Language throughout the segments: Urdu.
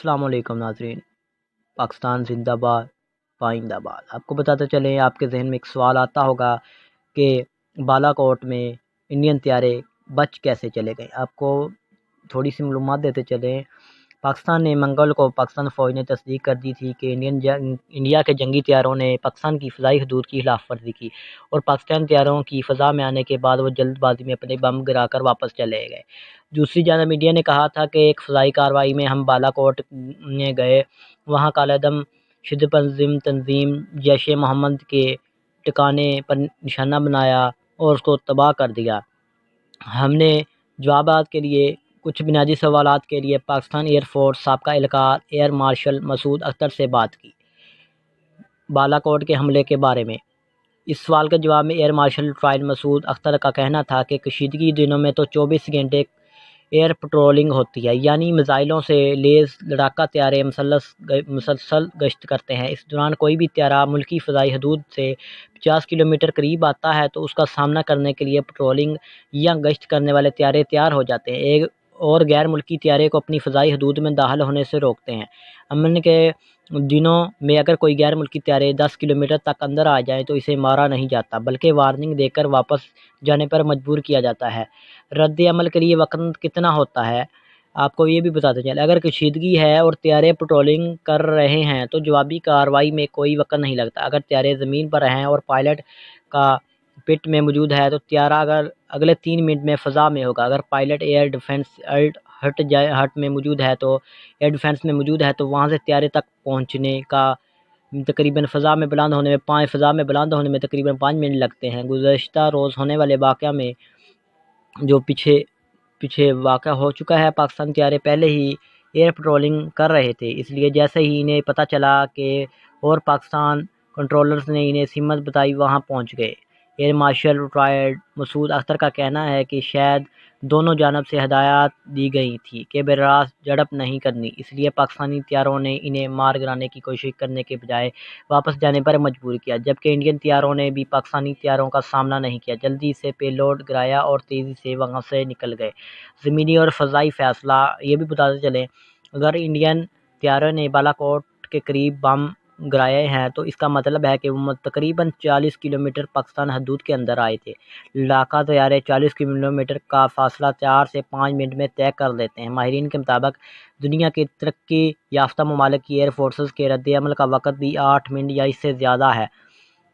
السلام علیکم ناظرین، پاکستان زندہ باد، پائندہ آباد۔ آپ کو بتاتے چلیں، آپ کے ذہن میں ایک سوال آتا ہوگا کہ بالا کوٹ میں انڈین طیارے بچ کیسے چلے گئے۔ آپ کو تھوڑی سی معلومات دیتے چلیں۔ پاکستان نے منگل کو پاکستان فوج نے تصدیق کر دی تھی کہ انڈیا کے جنگی طیاروں نے پاکستان کی فضائی حدود کی خلاف ورزی کی اور پاکستان طیاروں کی فضا میں آنے کے بعد وہ جلد بازی میں اپنے بم گرا کر واپس چلے گئے۔ دوسری جانب انڈیا نے کہا تھا کہ ایک فضائی کارروائی میں ہم بالا کوٹ میں گئے، وہاں کالعدم شدہ تنظیم جیش محمد کے ٹکانے پر نشانہ بنایا اور اس کو تباہ کر دیا۔ ہم نے جوابات کے لیے کچھ بنیادی سوالات کے لیے پاکستان ایئر فورس سابقہ اہلکار ایئر مارشل مسعود اختر سے بات کی۔ بالا کوٹ کے حملے کے بارے میں اس سوال کے جواب میں ایئر مارشل ٹرائل مسعود اختر کا کہنا تھا کہ کشیدگی دنوں میں تو 24 گھنٹے ایئر پٹرولنگ ہوتی ہے، یعنی میزائلوں سے لیس لڑاکا طیارے مسلسل گشت کرتے ہیں۔ اس دوران کوئی بھی طیارہ ملکی فضائی حدود سے 50 کلومیٹر قریب آتا ہے تو اس کا سامنا کرنے کے لیے پٹرولنگ یا گشت کرنے والے طیارے تیار ہو جاتے ہیں اور غیر ملکی طیارے کو اپنی فضائی حدود میں داخل ہونے سے روکتے ہیں۔ امن کے دنوں میں اگر کوئی غیر ملکی طیارے 10 کلومیٹر تک اندر آ جائیں تو اسے مارا نہیں جاتا، بلکہ وارننگ دے کر واپس جانے پر مجبور کیا جاتا ہے۔ رد عمل کے لیے وقت کتنا ہوتا ہے، آپ کو یہ بھی بتاتے چلیں۔ اگر کشیدگی ہے اور طیارے پٹرولنگ کر رہے ہیں تو جوابی کارروائی میں کوئی وقت نہیں لگتا۔ اگر طیارے زمین پر ہیں اور پائلٹ کا پٹ میں موجود ہے تو طیارہ اگلے 3 منٹ میں فضا میں ہوگا۔ اگر پائلٹ ایئر ڈیفنس ہٹ میں موجود ہے تو وہاں سے طیارے تک پہنچنے کا تقریباً فضا میں بلند ہونے میں تقریباً 5 منٹ لگتے ہیں۔ گزشتہ روز ہونے والے واقعہ میں جو پیچھے واقع ہو چکا ہے، پاکستان طیارے پہلے ہی ایئر پٹرولنگ کر رہے تھے، اس لیے جیسے ہی انہیں پتہ چلا کہ اور پاکستان کنٹرولرز نے انہیں سمت بتائی وہاں پہنچ گئے۔ ایئر مارشل ریٹائرڈ مسعود اختر کا کہنا ہے کہ شاید دونوں جانب سے ہدایات دی گئی تھی کہ براہ راست جھڑپ نہیں کرنی، اس لیے پاکستانی طیاروں نے انہیں مار گرانے کی کوشش کرنے کے بجائے واپس جانے پر مجبور کیا، جبکہ انڈین طیاروں نے بھی پاکستانی طیاروں کا سامنا نہیں کیا، جلدی سے پے لوڈ گرایا اور تیزی سے وہاں سے نکل گئے۔ زمینی اور فضائی فاصلہ یہ بھی بتاتے چلیں، اگر انڈین طیاروں نے بالا کوٹ کے قریب بم گرائے ہیں تو اس کا مطلب ہے کہ وہ تقریباً 40 کلومیٹر پاکستان حدود کے اندر آئے تھے۔ لڑاکا طیارے 40 کلومیٹر کا فاصلہ 4 سے 5 منٹ میں طے کر لیتے ہیں۔ ماہرین کے مطابق دنیا کے ترقی یافتہ ممالک کی ایئر فورسز کے رد عمل کا وقت بھی 8 منٹ یا اس سے زیادہ ہے۔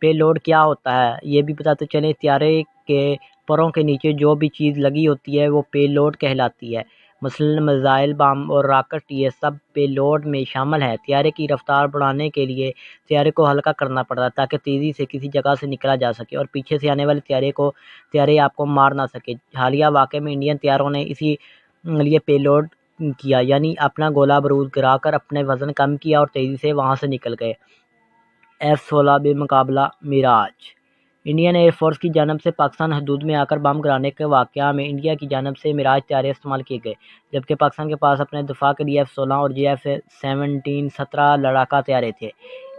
پے لوڈ کیا ہوتا ہے یہ بھی بتاتے چلیں، طیارے کے پروں کے نیچے جو بھی چیز لگی ہوتی ہے وہ پے لوڈ کہلاتی ہے، مثلاً میزائل، بم اور راکٹ، یہ سب پے لوڈ میں شامل ہے۔ طیارے کی رفتار بڑھانے کے لیے طیارے کو ہلکا کرنا پڑتا ہے تاکہ تیزی سے کسی جگہ سے نکلا جا سکے اور پیچھے سے آنے والے طیارے آپ کو مار نہ سکے۔ حالیہ واقعے میں انڈین طیاروں نے اسی لیے پے لوڈ کیا، یعنی اپنا گولہ بارود گرا کر اپنے وزن کم کیا اور تیزی سے وہاں سے نکل گئے۔ F-16 بمقابلہ میراج۔ انڈین ایئر فورس کی جانب سے پاکستان حدود میں آ کر بم گرانے کے واقعہ میں انڈیا کی جانب سے میراج طیارے استعمال کیے گئے، جبکہ پاکستان کے پاس اپنے دفاع کے لیے F-16 اور JF-17 17 لڑاکا طیارے تھے۔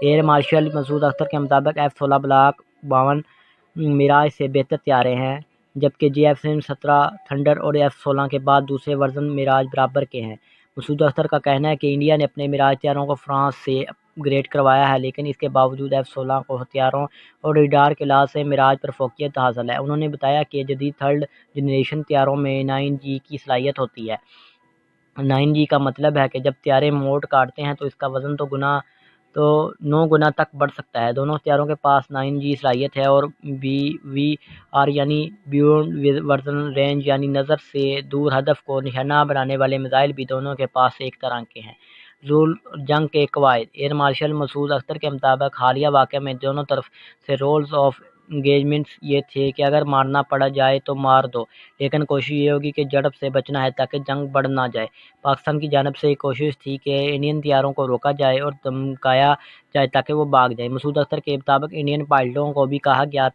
ایئر مارشل مسعود اختر کے مطابق F-16 بلاک 52 میراج سے بہتر طیارے ہیں، جبکہ JF-17 تھنڈر اور F-16 کے بعد دوسرے ورژن میراج برابر کے ہیں۔ مسعود اختر کا کہنا ہے کہ انڈیا نے اپنے میراج طیاروں کو فرانس سے اپ گریڈ کروایا ہے، لیکن اس کے باوجود F-16 کو ہتھیاروں اور ریڈار کے لحاظ سے میراج پر فوقیت حاصل ہے۔ انہوں نے بتایا کہ جدید 3rd جنریشن طیاروں میں 9G کی صلاحیت ہوتی ہے۔ 9G کا مطلب ہے کہ جب طیارے موڑ کاٹتے ہیں تو اس کا وزن 9 گنا تک بڑھ سکتا ہے۔ دونوں طیاروں کے پاس 9G صلاحیت ہے اور BVR یعنی بیونڈ ویژن رینج، یعنی نظر سے دور ہدف کو نشانہ بنانے والے میزائل بھی دونوں کے پاس ایک طرح کے ہیں۔ رول جنگ کے قواعد۔ ایئر مارشل مسعود اختر کے مطابق حالیہ واقعہ میں دونوں طرف سے رولز آف انگیجمنٹس یہ تھے کہ اگر مارنا پڑ جائے تو مار دو، لیکن کوشش یہ ہوگی کہ جھڑپ سے بچنا ہے تاکہ جنگ بڑھ نہ جائے۔ پاکستان کی جانب سے یہ کوشش تھی کہ انڈین طیاروں کو روکا جائے اور دھمکایا جائے تاکہ وہ بھاگ جائیں۔ مسعود اختر کے مطابق انڈین پائلٹوں کو بھی کہا گیا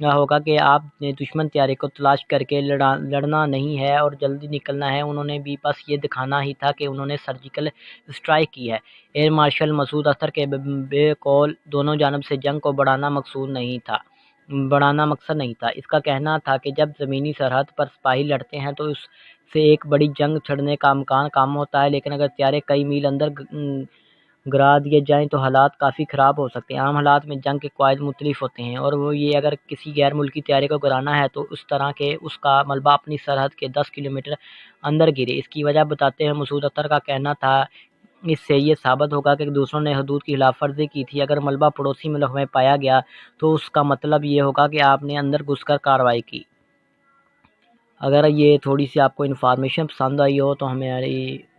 ہوگا کہ آپ نے دشمن طیارے کو تلاش کر کے لڑنا نہیں ہے اور جلدی نکلنا ہے، انہوں نے بھی بس یہ دکھانا ہی تھا کہ انہوں نے سرجیکل اسٹرائک کی ہے۔ ایئر مارشل مسعود اختر کے بقول دونوں جانب سے جنگ کو بڑھانا مقصد نہیں تھا۔ اس کا کہنا تھا کہ جب زمینی سرحد پر سپاہی لڑتے ہیں تو اس سے ایک بڑی جنگ چھڑنے کا امکان کم ہوتا ہے، لیکن اگر طیارے کئی میل اندر گرا دیے جائیں تو حالات کافی خراب ہو سکتے ہیں۔ عام حالات میں جنگ کے قواعد مختلف ہوتے ہیں، اور وہ یہ اگر کسی غیر ملکی طیارے کو گرانا ہے تو اس طرح کہ اس کا ملبہ اپنی سرحد کے 10 کلومیٹر اندر گرے۔ اس کی وجہ بتاتے ہیں مسعود اختر کا کہنا تھا، اس سے یہ ثابت ہوگا کہ دوسروں نے حدود کی خلاف ورزی کی تھی۔ اگر ملبہ پڑوسی ملک میں پایا گیا تو اس کا مطلب یہ ہوگا کہ آپ نے اندر گھس کر کارروائی کی۔ اگر یہ تھوڑی سی آپ کو انفارمیشن پسند آئی ہو تو ہماری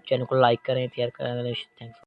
چینل کو لائک کریں، شیئر کریں۔ تھینکس۔